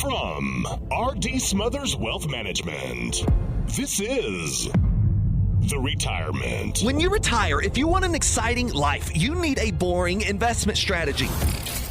From R.D. Smothers Wealth Management, this is The Retirement. When you retire, if you want an exciting life, you need a boring investment strategy.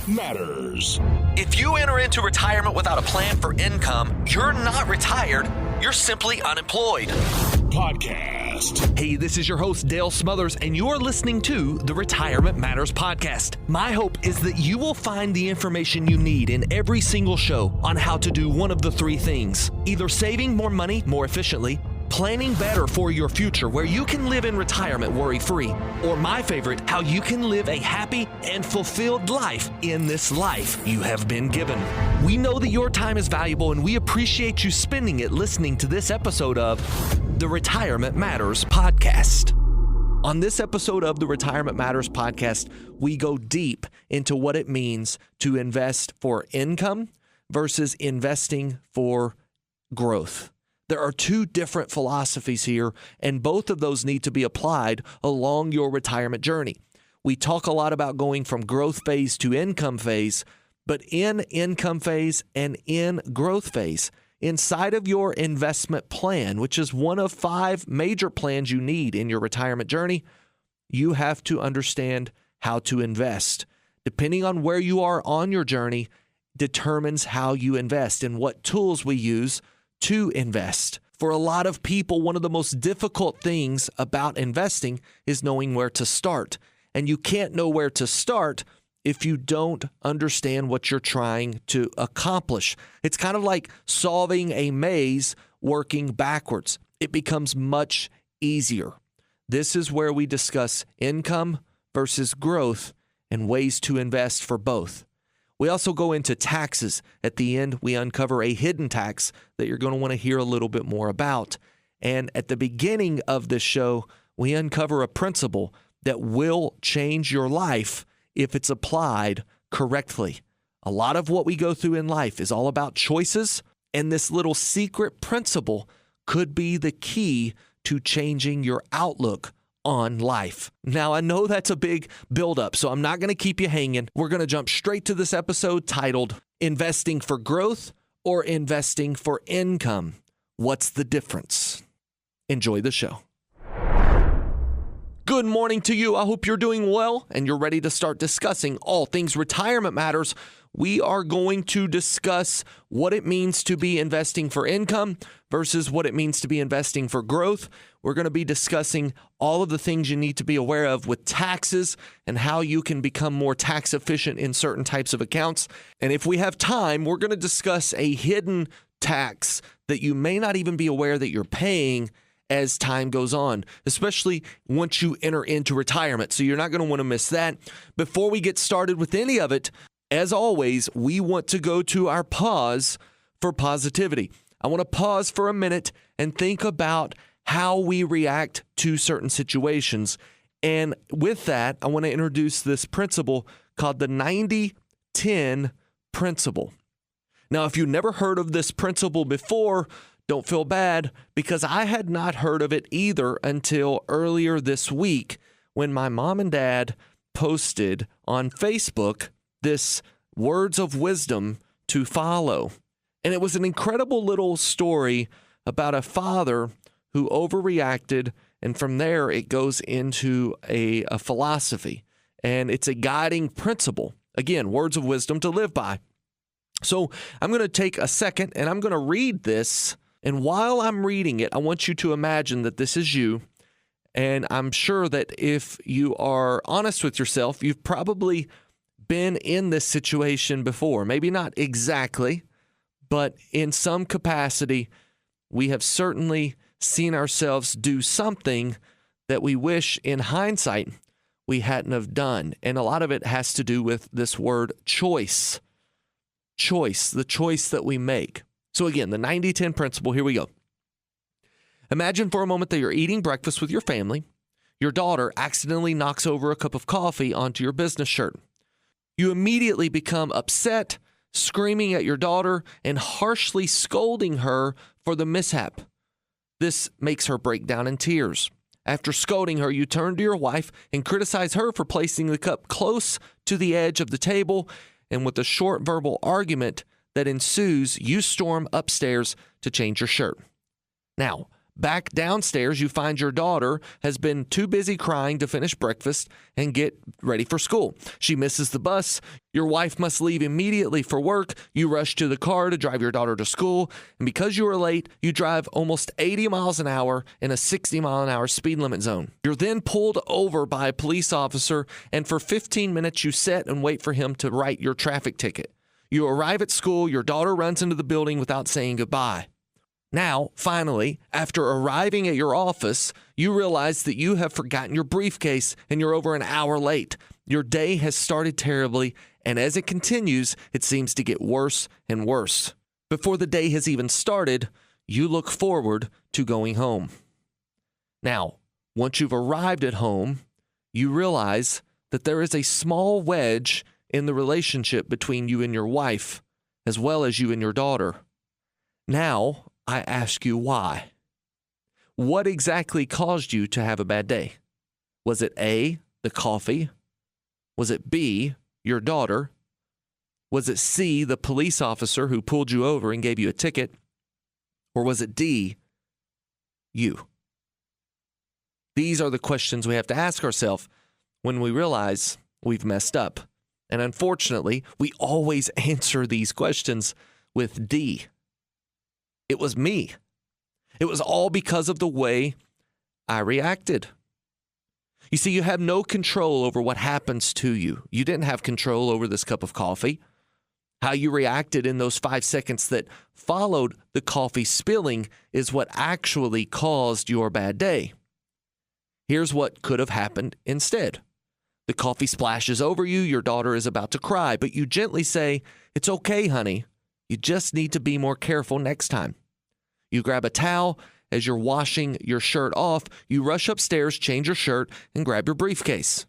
Matters. If you enter into retirement without a plan for income, you're not retired, you're simply unemployed. Podcast. Hey, this is your host, Dale Smothers, and you're listening to the Retirement Matters Podcast. My hope is that you will find the information you need in every single show on how to do one of the three things: either saving more money more efficiently, planning better for your future where you can live in retirement worry-free, or my favorite, how you can live a happy and fulfilled life in this life you have been given. We know that your time is valuable and we appreciate you spending it listening to this episode of the Retirement Matters Podcast. On this episode of the Retirement Matters Podcast, we go deep into what it means to invest for income versus investing for growth. There are two different philosophies here, and both of those need to be applied along your retirement journey. We talk a lot about going from growth phase to income phase, but in income phase and in growth phase, inside of your investment plan, which is one of 5 major plans you need in your retirement journey, you have to understand how to invest. Depending on where you are on your journey determines how you invest and what tools we use to invest. For a lot of people, one of the most difficult things about investing is knowing where to start. And you can't know where to start if you don't understand what you're trying to accomplish. It's kind of like solving a maze working backwards. It becomes much easier. This is where we discuss income versus growth and ways to invest for both. We also go into taxes. At the end, we uncover a hidden tax that you're going to want to hear a little bit more about. And at the beginning of this show, we uncover a principle that will change your life if it's applied correctly. A lot of what we go through in life is all about choices, and this little secret principle could be the key to changing your outlook on life. Now, I know that's a big buildup, so I'm not going to keep you hanging. We're going to jump straight to this episode titled Investing for Growth or Investing for Income. What's the difference? Enjoy the show. Good morning to you. I hope you're doing well and you're ready to start discussing all things retirement matters. We are going to discuss what it means to be investing for income versus what it means to be investing for growth. We're going to be discussing all of the things you need to be aware of with taxes and how you can become more tax efficient in certain types of accounts. And if we have time, we're going to discuss a hidden tax that you may not even be aware that you're paying as time goes on, especially once you enter into retirement. So you're not going to want to miss that. Before we get started with any of it, as always, we want to go to our pause for positivity. I want to pause for a minute and think about how we react to certain situations. And with that, I want to introduce this principle called the 90-10 principle. Now, if you've never heard of this principle before, don't feel bad, because I had not heard of it either until earlier this week when my mom and dad posted on Facebook this words of wisdom to follow. And it was an incredible little story about a father who overreacted, and from there it goes into a philosophy. And it's a guiding principle. Again, words of wisdom to live by. So I'm going to take a second and I'm going to read this. And while I'm reading it, I want you to imagine that this is you. And I'm sure that if you are honest with yourself, you've probably been in this situation before. Maybe not exactly, but in some capacity, we have certainly seen ourselves do something that we wish in hindsight we hadn't have done. And a lot of it has to do with this word choice. Choice, the choice that we make. So again, the 90-10 principle, here we go. Imagine for a moment that you're eating breakfast with your family. Your daughter accidentally knocks over a cup of coffee onto your business shirt. You immediately become upset, screaming at your daughter and harshly scolding her for the mishap. This makes her break down in tears. After scolding her, you turn to your wife and criticize her for placing the cup close to the edge of the table, and with a short verbal argument that ensues, you storm upstairs to change your shirt. Now, back downstairs, you find your daughter has been too busy crying to finish breakfast and get ready for school. She misses the bus. Your wife must leave immediately for work. You rush to the car to drive your daughter to school. And because you are late, you drive almost 80 miles an hour in a 60-mile-an-hour speed limit zone. You're then pulled over by a police officer, and for 15 minutes, you sit and wait for him to write your traffic ticket. You arrive at school. Your daughter runs into the building without saying goodbye. Now, finally, after arriving at your office, you realize that you have forgotten your briefcase and you're over an hour late. Your day has started terribly, and as it continues, it seems to get worse and worse. Before the day has even started, you look forward to going home. Now, once you've arrived at home, you realize that there is a small wedge in the relationship between you and your wife, as well as you and your daughter. Now, I ask you why. What exactly caused you to have a bad day? Was it A, the coffee? Was it B, your daughter? Was it C, the police officer who pulled you over and gave you a ticket? Or was it D, you? These are the questions we have to ask ourselves when we realize we've messed up. And unfortunately, we always answer these questions with D. It was me. It was all because of the way I reacted. You see, you have no control over what happens to you. You didn't have control over this cup of coffee. How you reacted in those 5 seconds that followed the coffee spilling is what actually caused your bad day. Here's what could have happened instead. The coffee splashes over you. Your daughter is about to cry, but you gently say, "It's okay, honey. You just need to be more careful next time." You grab a towel. As you're washing your shirt off, you rush upstairs, change your shirt, and grab your briefcase.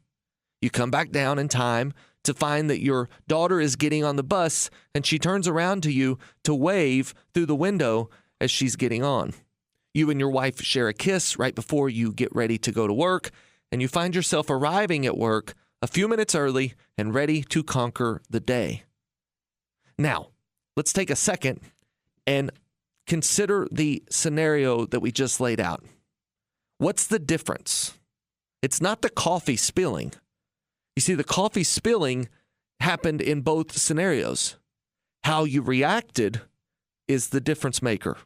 You come back down in time to find that your daughter is getting on the bus, and she turns around to you to wave through the window as she's getting on. You and your wife share a kiss right before you get ready to go to work, and you find yourself arriving at work a few minutes early and ready to conquer the day. Now, let's take a second and consider the scenario that we just laid out. What's the difference? It's not the coffee spilling. You see, the coffee spilling happened in both scenarios. How you reacted is the difference maker.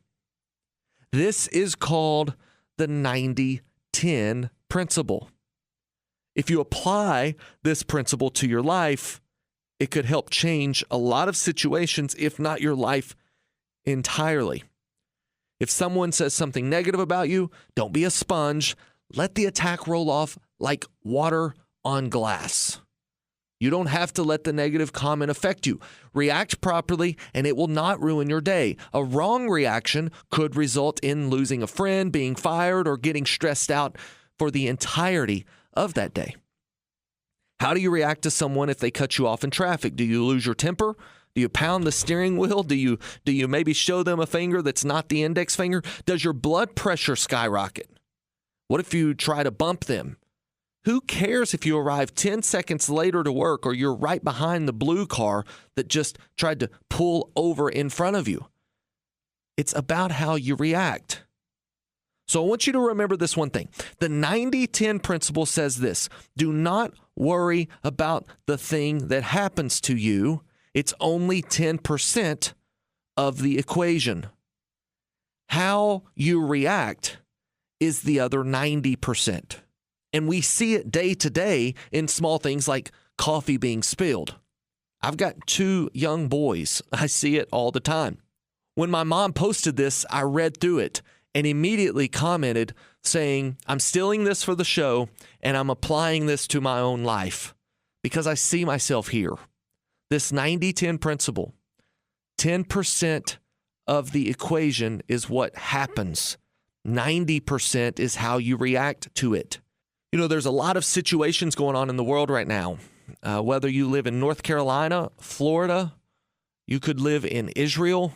This is called the 90-10 principle. If you apply this principle to your life, it could help change a lot of situations, if not your life entirely. If someone says something negative about you, don't be a sponge. Let the attack roll off like water on glass. You don't have to let the negative comment affect you. React properly, and it will not ruin your day. A wrong reaction could result in losing a friend, being fired, or getting stressed out for the entirety of that day. How do you react to someone if they cut you off in traffic? Do you lose your temper? Do you pound the steering wheel? Do you maybe show them a finger that's not the index finger? Does your blood pressure skyrocket? What if you try to bump them? Who cares if you arrive 10 seconds later to work or you're right behind the blue car that just tried to pull over in front of you? It's about how you react. So I want you to remember this one thing. The 90-10 principle says this: do not worry about the thing that happens to you. It's only 10% of the equation. How you react is the other 90%. And we see it day to day in small things like coffee being spilled. I've got 2 young boys. I see it all the time. When my mom posted this, I read through it and immediately commented saying, "I'm stealing this for the show and I'm applying this to my own life because I see myself here." This 90-10 principle, 10% of the equation is what happens. 90% is how you react to it. You know, there's a lot of situations going on in the world right now. Whether you live in North Carolina, Florida, you could live in Israel,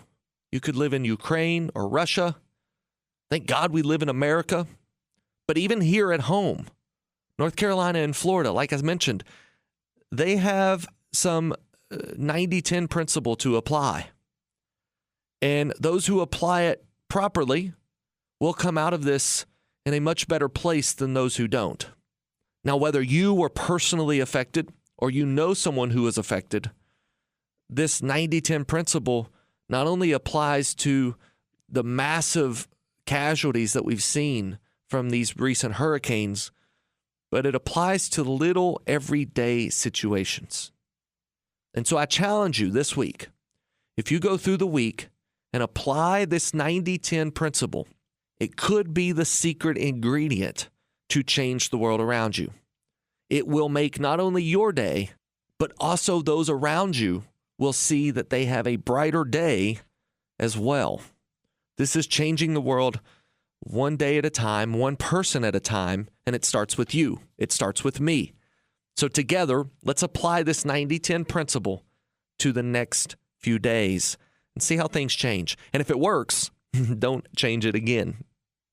you could live in Ukraine or Russia. Thank God we live in America. But even here at home, North Carolina and Florida, like I mentioned, they have some 90-10 principle to apply. And those who apply it properly will come out of this in a much better place than those who don't. Now, whether you were personally affected or you know someone who is affected, this 90-10 principle not only applies to the massive casualties that we've seen from these recent hurricanes, but it applies to little everyday situations. And so I challenge you this week, if you go through the week and apply this 90-10 principle, it could be the secret ingredient to change the world around you. It will make not only your day, but also those around you will see that they have a brighter day as well. This is changing the world one day at a time, one person at a time, and it starts with you. It starts with me. So together, let's apply this 90-10 principle to the next few days and see how things change. And if it works, don't change it again.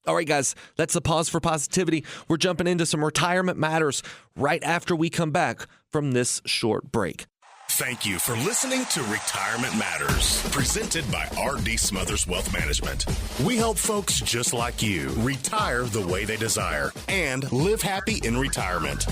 All right, guys, that's the Pause for Positivity. We're jumping into some retirement matters right after we come back from this short break. Thank you for listening to Retirement Matters, presented by R.D. Smothers Wealth Management. We help folks just like you retire the way they desire and live happy in retirement.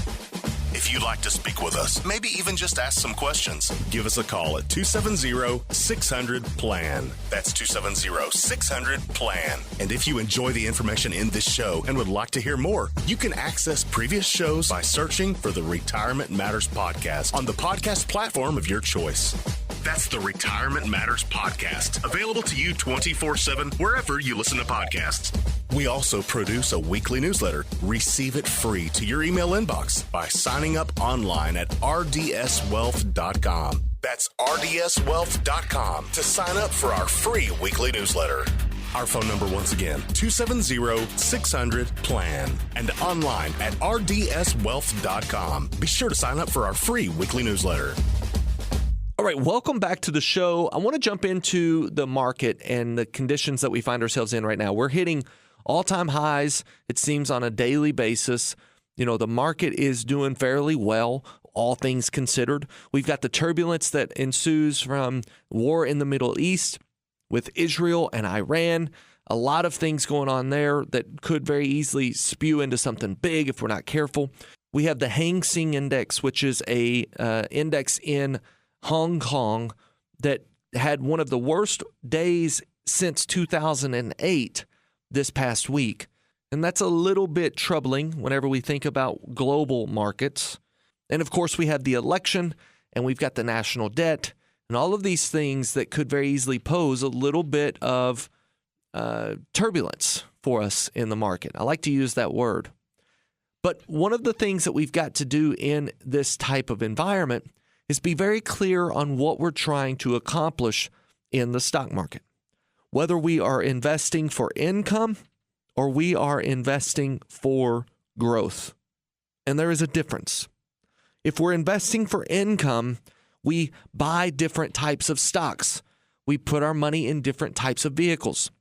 If you'd like to speak with us, maybe even just ask some questions, give us a call at 270-600-PLAN. That's 270-600-PLAN. And if you enjoy the information in this show and would like to hear more, you can access previous shows by searching for the Retirement Matters podcast on the podcast platform of your choice. That's the Retirement Matters podcast, available to you 24/7 wherever you listen to podcasts. We also produce a weekly newsletter. Receive it free to your email inbox by signing up online at rdswealth.com. That's rdswealth.com to sign up for our free weekly newsletter. Our phone number once again, 270-600-PLAN, and online at rdswealth.com. Be sure to sign up for our free weekly newsletter. All right, welcome back to the show. I want to jump into the market and the conditions that we find ourselves in right now. We're hitting all-time highs, it seems, on a daily basis. You know, the market is doing fairly well, all things considered. We've got the turbulence that ensues from war in the Middle East with Israel and Iran. A lot of things going on there that could very easily spew into something big if we're not careful. We have the Hang Seng Index, which is a index in Hong Kong that had one of the worst days since 2008 this past week. And that's a little bit troubling whenever we think about global markets. And of course, we have the election and we've got the national debt and all of these things that could very easily pose a little bit of turbulence for us in the market. I like to use that word. But one of the things that we've got to do in this type of environment is be very clear on what we're trying to accomplish in the stock market. Whether we are investing for income or we are investing for growth. And there is a difference. If we're investing for income, we buy different types of stocks. We put our money in different types of vehicles.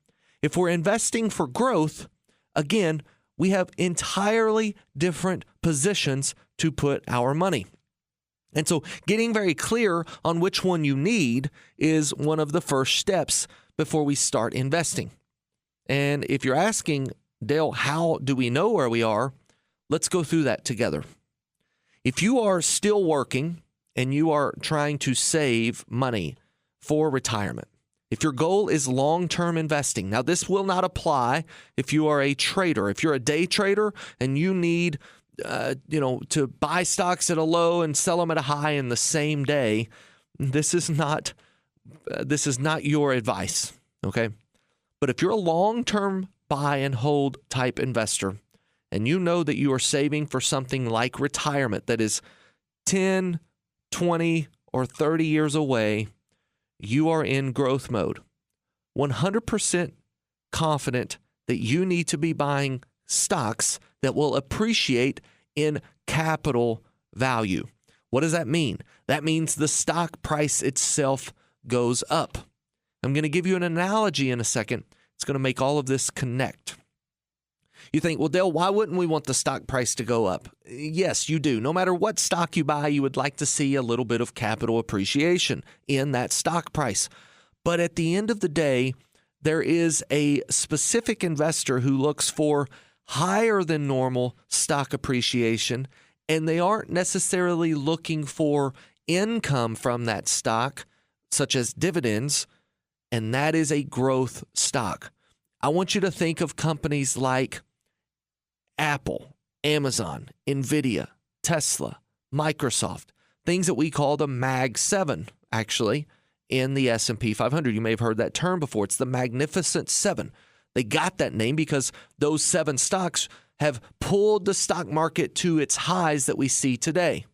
If we're investing for growth, again, we have entirely different positions to put our money. And so getting very clear on which one you need is one of the first steps before we start investing. And if you're asking, Dale, how do we know where we are? Let's go through that together. If you are still working and you are trying to save money for retirement, if your goal is long-term investing, now this will not apply if you are a trader. If you're a day trader and you need to buy stocks at a low and sell them at a high in the same day, this is not your advice, okay? But if you're a long-term buy and hold type investor and you know that you are saving for something like retirement that is 10, 20, or 30 years away, you are in growth mode. 100% confident that you need to be buying stocks that will appreciate in capital value. What does that mean? That means the stock price itself goes up. I'm going to give you an analogy in a second. It's going to make all of this connect. You think, well, Dale, why wouldn't we want the stock price to go up? Yes, you do. No matter what stock you buy, you would like to see a little bit of capital appreciation in that stock price. But at the end of the day, there is a specific investor who looks for higher than normal stock appreciation, and they aren't necessarily looking for income from that stock, such as dividends, and that is a growth stock. I want you to think of companies like Apple, Amazon, Nvidia, Tesla, Microsoft, things that we call the Mag 7, actually, in the S&P 500. You may have heard that term before. It's the Magnificent Seven. They got that name because those 7 stocks have pulled the stock market to its highs that we see today.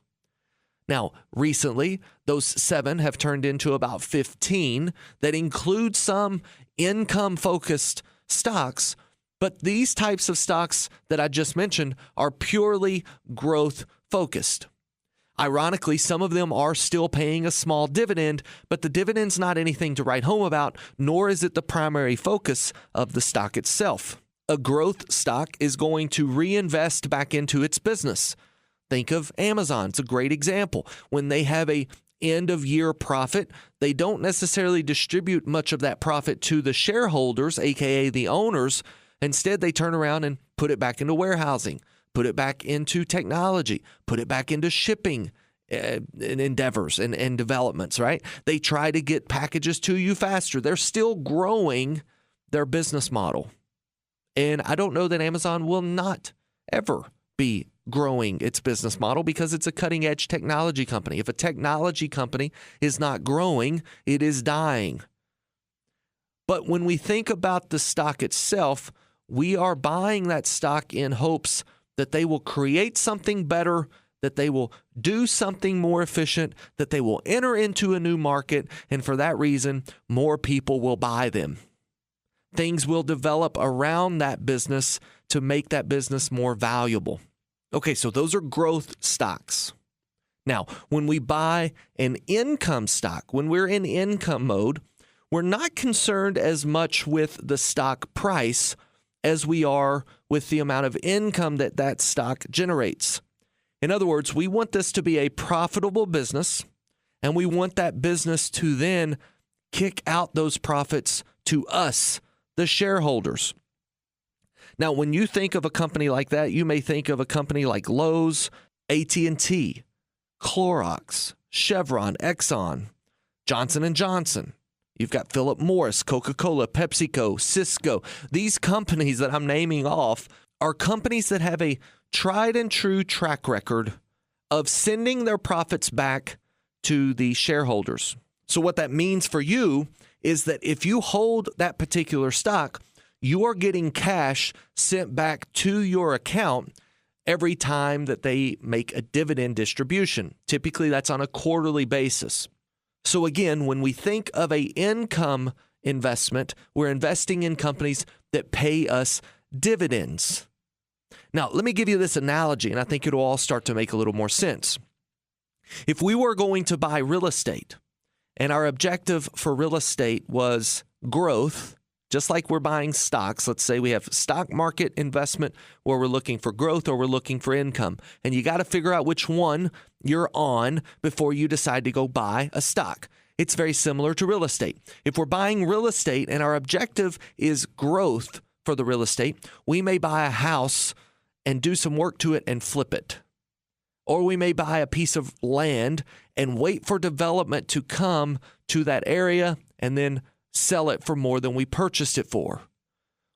Now, recently, those 7 have turned into about 15 that include some income-focused stocks, but these types of stocks that I just mentioned are purely growth-focused. Ironically, some of them are still paying a small dividend, but the dividend's not anything to write home about, nor is it the primary focus of the stock itself. A growth stock is going to reinvest back into its business. Think of Amazon. It's a great example. When they have a end-of-year profit, they don't necessarily distribute much of that profit to the shareholders, aka the owners. Instead, they turn around and put it back into warehousing, put it back into technology, put it back into shipping endeavors and developments, right? They try to get packages to you faster. They're still growing their business model. And I don't know that Amazon will not ever be growing its business model because it's a cutting-edge technology company. If a technology company is not growing, it is dying. But when we think about the stock itself, we are buying that stock in hopes that they will create something better, that they will do something more efficient, that they will enter into a new market, and for that reason, more people will buy them. Things will develop around that business to make that business more valuable. Okay, so those are growth stocks. Now, when we buy an income stock, when we're in income mode, we're not concerned as much with the stock price as we are with the amount of income that that stock generates. In other words, we want this to be a profitable business, and we want that business to then kick out those profits to us, the shareholders. Now, when you think of a company like that, you may think of a company like Lowe's, AT&T, Clorox, Chevron, Exxon, Johnson & Johnson. You've got Philip Morris, Coca-Cola, PepsiCo, Cisco. These companies that I'm naming off are companies that have a tried and true track record of sending their profits back to the shareholders. So what that means for you is that if you hold that particular stock, you are getting cash sent back to your account every time that they make a dividend distribution. Typically, that's on a quarterly basis. So again, when we think of an income investment, we're investing in companies that pay us dividends. Now, let me give you this analogy, and I think it'll all start to make a little more sense. If we were going to buy real estate, and our objective for real estate was growth, just like we're buying stocks, let's say we have stock market investment where we're looking for growth or we're looking for income. And you got to figure out which one you're on before you decide to go buy a stock. It's very similar to real estate. If we're buying real estate and our objective is growth for the real estate, we may buy a house and do some work to it and flip it. Or we may buy a piece of land and wait for development to come to that area and then sell it for more than we purchased it for.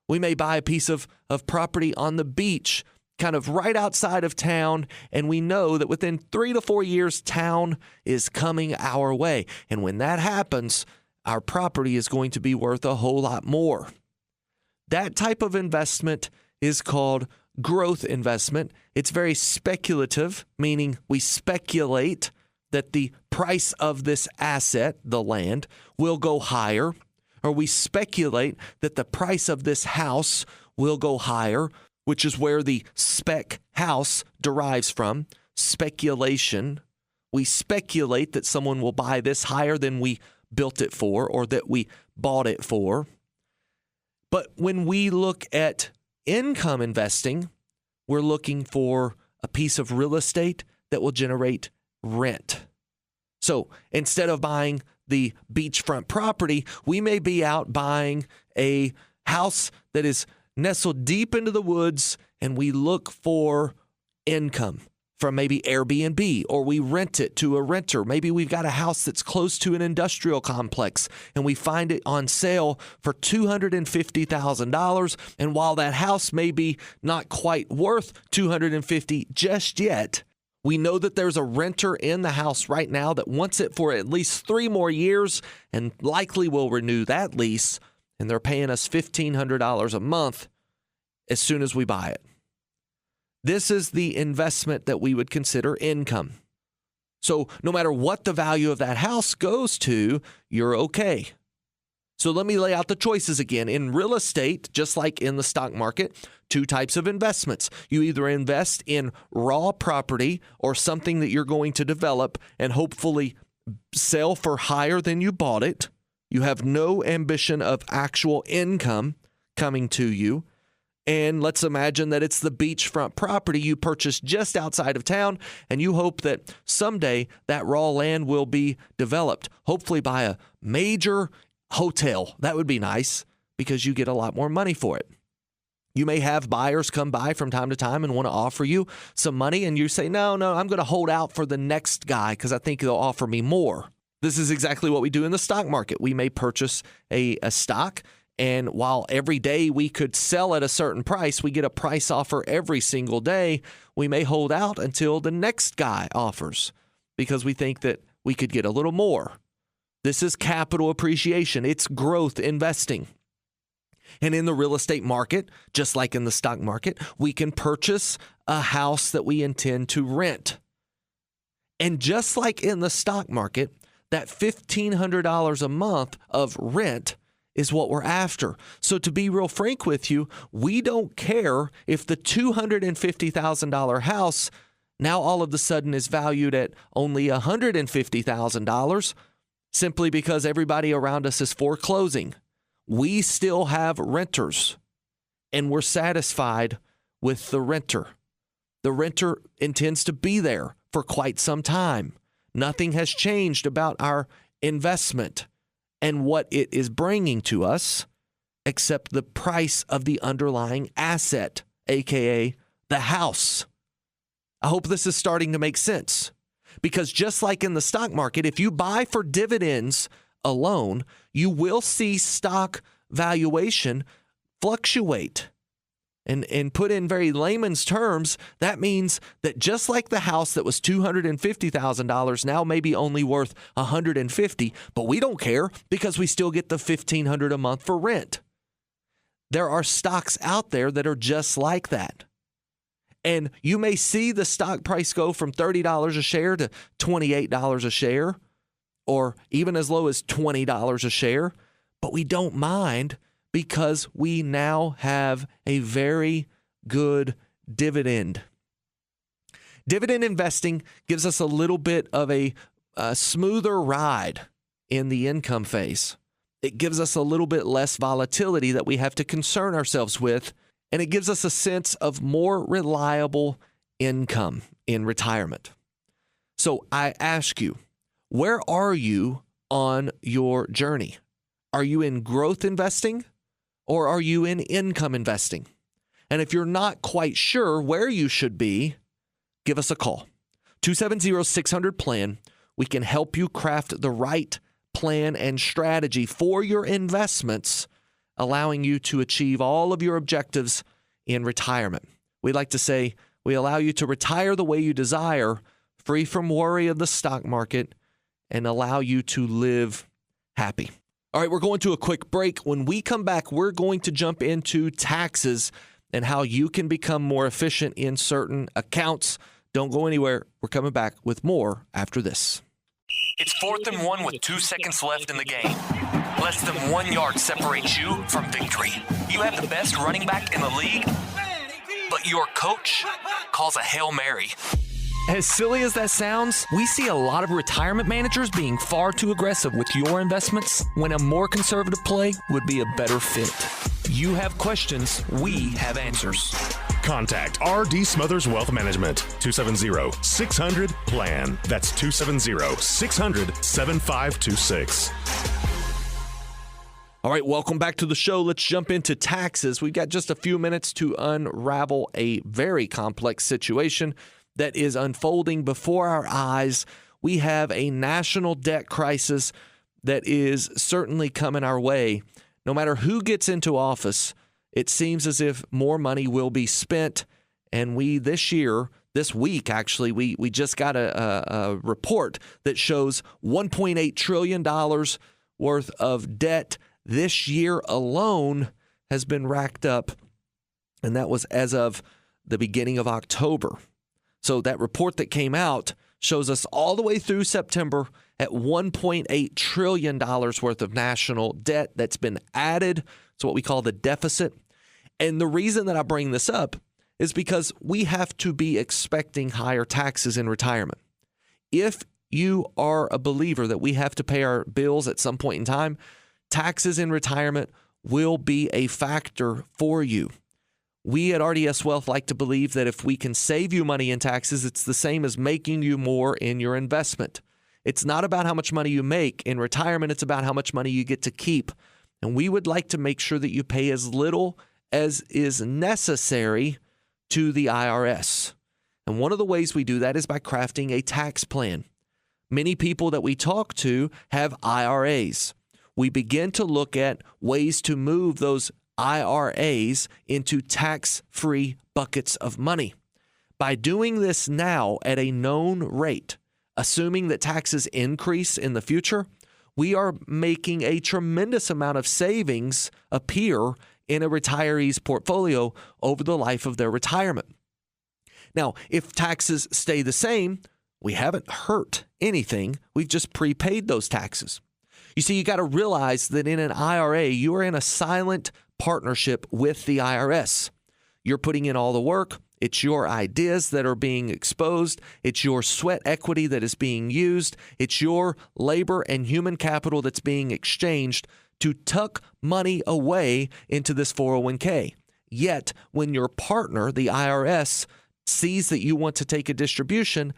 We may buy a piece of property on the beach, kind of right outside of town, and we know that within 3 to 4 years, town is coming our way. And when that happens, our property is going to be worth a whole lot more. That type of investment is called growth investment. It's very speculative, meaning we speculate that the price of this asset, the land, will go higher, or we speculate that the price of this house will go higher, which is where the spec house derives from, speculation. We speculate that someone will buy this higher than we built it for or that we bought it for. But when we look at income investing, we're looking for a piece of real estate that will generate rent. So instead of buying the beachfront property, we may be out buying a house that is nestled deep into the woods, and we look for income from maybe Airbnb, or we rent it to a renter. Maybe we've got a house that's close to an industrial complex and we find it on sale for $250,000. And while that house may be not quite worth $250,000 just yet, we know that there's a renter in the house right now that wants it for at least 3 more years and likely will renew that lease. And they're paying us $1,500 a month as soon as we buy it. This is the investment that we would consider income. So no matter what the value of that house goes to, you're okay. So let me lay out the choices again. In real estate, just like in the stock market, 2 types of investments. You either invest in raw property or something that you're going to develop and hopefully sell for higher than you bought it. You have no ambition of actual income coming to you. And let's imagine that it's the beachfront property you purchased just outside of town, and you hope that someday that raw land will be developed, hopefully by a major hotel. That would be nice because you get a lot more money for it. You may have buyers come by from time to time and want to offer you some money, and you say, no, I'm going to hold out for the next guy because I think they'll offer me more. This is exactly what we do in the stock market. We may purchase a stock, and while every day we could sell at a certain price, we get a price offer every single day. We may hold out until the next guy offers because we think that we could get a little more. This is capital appreciation. It's growth investing. And in the real estate market, just like in the stock market, we can purchase a house that we intend to rent. And just like in the stock market, that $1,500 a month of rent is what we're after. So to be real frank with you, we don't care if the $250,000 house now all of a sudden is valued at only $150,000 simply because everybody around us is foreclosing. We still have renters, and we're satisfied with the renter. The renter intends to be there for quite some time. Nothing has changed about our investment and what it is bringing to us, except the price of the underlying asset, aka the house. I hope this is starting to make sense, because just like in the stock market, if you buy for dividends alone, you will see stock valuation fluctuate. And put in very layman's terms, that means that just like the house that was $250,000 now may be only worth $150,000, but we don't care because we still get the $1,500 a month for rent. There are stocks out there that are just like that. And you may see the stock price go from $30 a share to $28 a share, or even as low as $20 a share, but we don't mind because we now have a very good dividend. Dividend investing gives us a little bit of a smoother ride in the income phase. It gives us a little bit less volatility that we have to concern ourselves with, and it gives us a sense of more reliable income in retirement. So I ask you, where are you on your journey? Are you in growth investing? Or are you in income investing? And if you're not quite sure where you should be, give us a call. 270-600-PLAN. We can help you craft the right plan and strategy for your investments, allowing you to achieve all of your objectives in retirement. We like to say we allow you to retire the way you desire, free from worry of the stock market, and allow you to live happy. All right, we're going to a quick break. When we come back, we're going to jump into taxes and how you can become more efficient in certain accounts. Don't go anywhere. We're coming back with more after this. It's 4th and 1 with 2 seconds left in the game. Less than 1 yard separates you from victory. You have the best running back in the league, but your coach calls a Hail Mary. As silly as that sounds, we see a lot of retirement managers being far too aggressive with your investments when a more conservative play would be a better fit. You have questions, we have answers. Contact R.D. Smothers Wealth Management, 270-600-PLAN. That's 270-600-7526. All right, welcome back to the show. Let's jump into taxes. We've got just a few minutes to unravel a very complex situation that is unfolding before our eyes. We have a national debt crisis that is certainly coming our way. No matter who gets into office, it seems as if more money will be spent. And this week, we just got a report that shows $1.8 trillion worth of debt this year alone has been racked up, and that was as of the beginning of October. So that report that came out shows us all the way through September at $1.8 trillion worth of national debt that's been added. It's what we call the deficit. And the reason that I bring this up is because we have to be expecting higher taxes in retirement. If you are a believer that we have to pay our bills at some point in time, taxes in retirement will be a factor for you. We at RDS Wealth like to believe that if we can save you money in taxes, it's the same as making you more in your investment. It's not about how much money you make in retirement. It's about how much money you get to keep. And we would like to make sure that you pay as little as is necessary to the IRS. And one of the ways we do that is by crafting a tax plan. Many people that we talk to have IRAs. We begin to look at ways to move those IRAs into tax-free buckets of money. By doing this now at a known rate, assuming that taxes increase in the future, we are making a tremendous amount of savings appear in a retiree's portfolio over the life of their retirement. Now, if taxes stay the same, we haven't hurt anything. We've just prepaid those taxes. You see, you got to realize that in an IRA, you are in a silent partnership with the IRS. You're putting in all the work. It's your ideas that are being exposed. It's your sweat equity that is being used. It's your labor and human capital that's being exchanged to tuck money away into this 401k. Yet, when your partner, the IRS, sees that you want to take a distribution,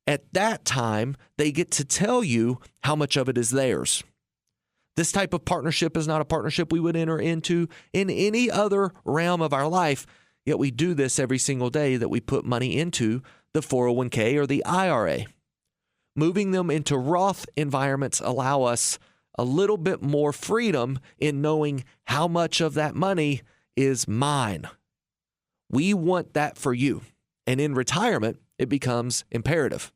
at that time, they get to tell you how much of it is theirs. This type of partnership is not a partnership we would enter into in any other realm of our life, yet we do this every single day that we put money into the 401k or the IRA. Moving them into Roth environments allow us a little bit more freedom in knowing how much of that money is mine. We want that for you. And in retirement, it becomes imperative.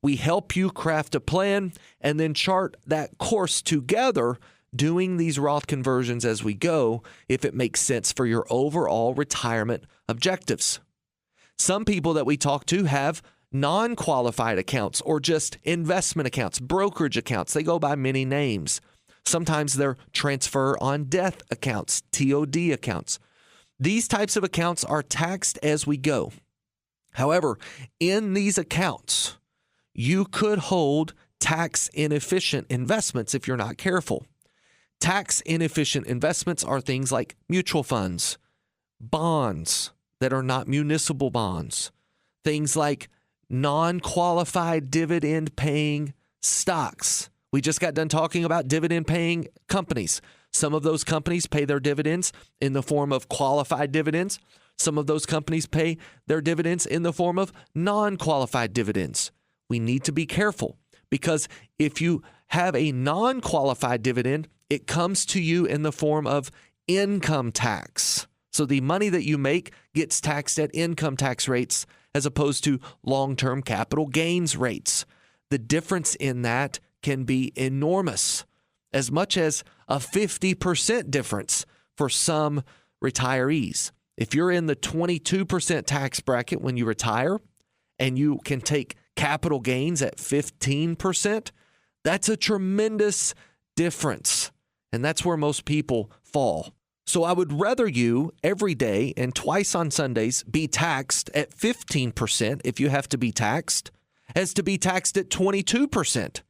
We help you craft a plan and then chart that course together, doing these Roth conversions as we go, if it makes sense for your overall retirement objectives. Some people that we talk to have non-qualified accounts or just investment accounts, brokerage accounts. They go by many names. Sometimes they're transfer on death accounts, TOD accounts. These types of accounts are taxed as we go. However, in these accounts, you could hold tax inefficient investments if you're not careful. Tax inefficient investments are things like mutual funds, bonds that are not municipal bonds, things like non-qualified dividend paying stocks. We just got done talking about dividend paying companies. Some of those companies pay their dividends in the form of qualified dividends. Some of those companies pay their dividends in the form of non-qualified dividends. We need to be careful because if you have a non-qualified dividend, it comes to you in the form of income tax. So the money that you make gets taxed at income tax rates as opposed to long-term capital gains rates. The difference in that can be enormous, as much as a 50% difference for some retirees. If you're in the 22% tax bracket when you retire and you can take capital gains at 15%, that's a tremendous difference. And that's where most people fall. So I would rather you every day and twice on Sundays be taxed at 15% if you have to be taxed, as to be taxed at 22%.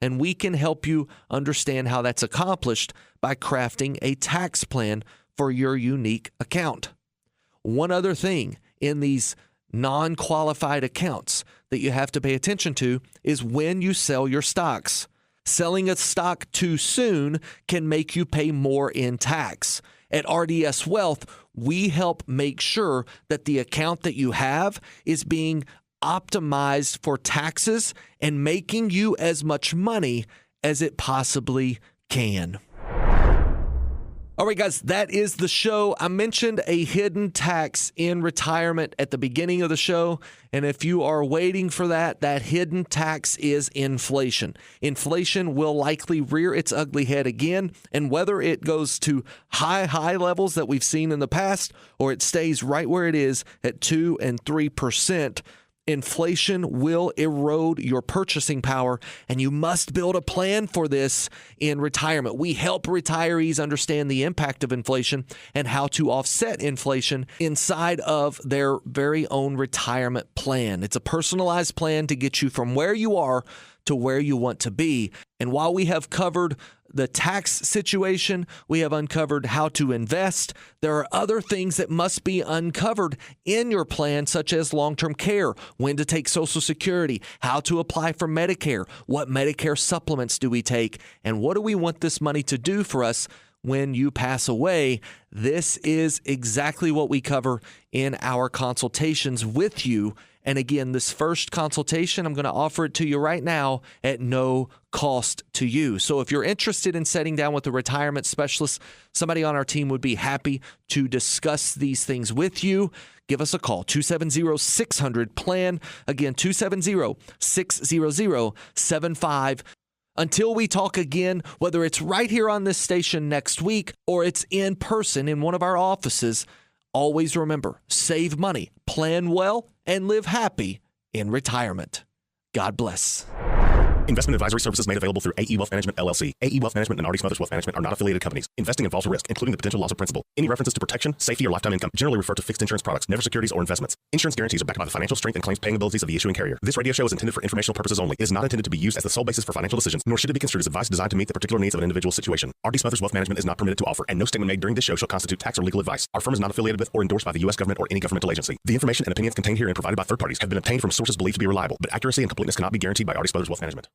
And we can help you understand how that's accomplished by crafting a tax plan for your unique account. One other thing, in these non-qualified accounts that you have to pay attention to is when you sell your stocks. Selling a stock too soon can make you pay more in tax. At RDS Wealth, we help make sure that the account that you have is being optimized for taxes and making you as much money as it possibly can. All right, guys, that is the show. I mentioned a hidden tax in retirement at the beginning of the show. And if you are waiting for that, that hidden tax is inflation. Inflation will likely rear its ugly head again. And whether it goes to high levels that we've seen in the past, or it stays right where it is at 2 and 3%, inflation will erode your purchasing power, and you must build a plan for this in retirement. We help retirees understand the impact of inflation and how to offset inflation inside of their very own retirement plan. It's a personalized plan to get you from where you are to where you want to be. And while we have covered the tax situation, we have uncovered how to invest, there are other things that must be uncovered in your plan, such as long-term care, when to take Social Security, how to apply for Medicare, what Medicare supplements do we take, and what do we want this money to do for us when you pass away. This is exactly what we cover in our consultations with you. And again, this first consultation, I'm going to offer it to you right now at no cost to you. So if you're interested in sitting down with a retirement specialist, somebody on our team would be happy to discuss these things with you. Give us a call, 270-600-PLAN. Again, 270-600-7500. Until we talk again, whether it's right here on this station next week or it's in person in one of our offices, always remember, save money, plan well, and live happy in retirement. God bless. Investment advisory services made available through AE Wealth Management, LLC. AE Wealth Management and Artie Smothers Wealth Management are not affiliated companies. Investing involves a risk, including the potential loss of principal. Any references to protection, safety, or lifetime income generally refer to fixed insurance products, never securities or investments. Insurance guarantees are backed by the financial strength and claims paying abilities of the issuing carrier. This radio show is intended for informational purposes only. It is not intended to be used as the sole basis for financial decisions, nor should it be construed as advice designed to meet the particular needs of an individual situation. Artie Smothers Wealth Management is not permitted to offer, and no statement made during this show shall constitute tax or legal advice. Our firm is not affiliated with or endorsed by the U.S. government or any governmental agency. The information and opinions contained herein provided by third parties have been obtained from sources believed to be reliable, but accuracy and completeness cannot be guaranteed by Artie Smothers Wealth Management.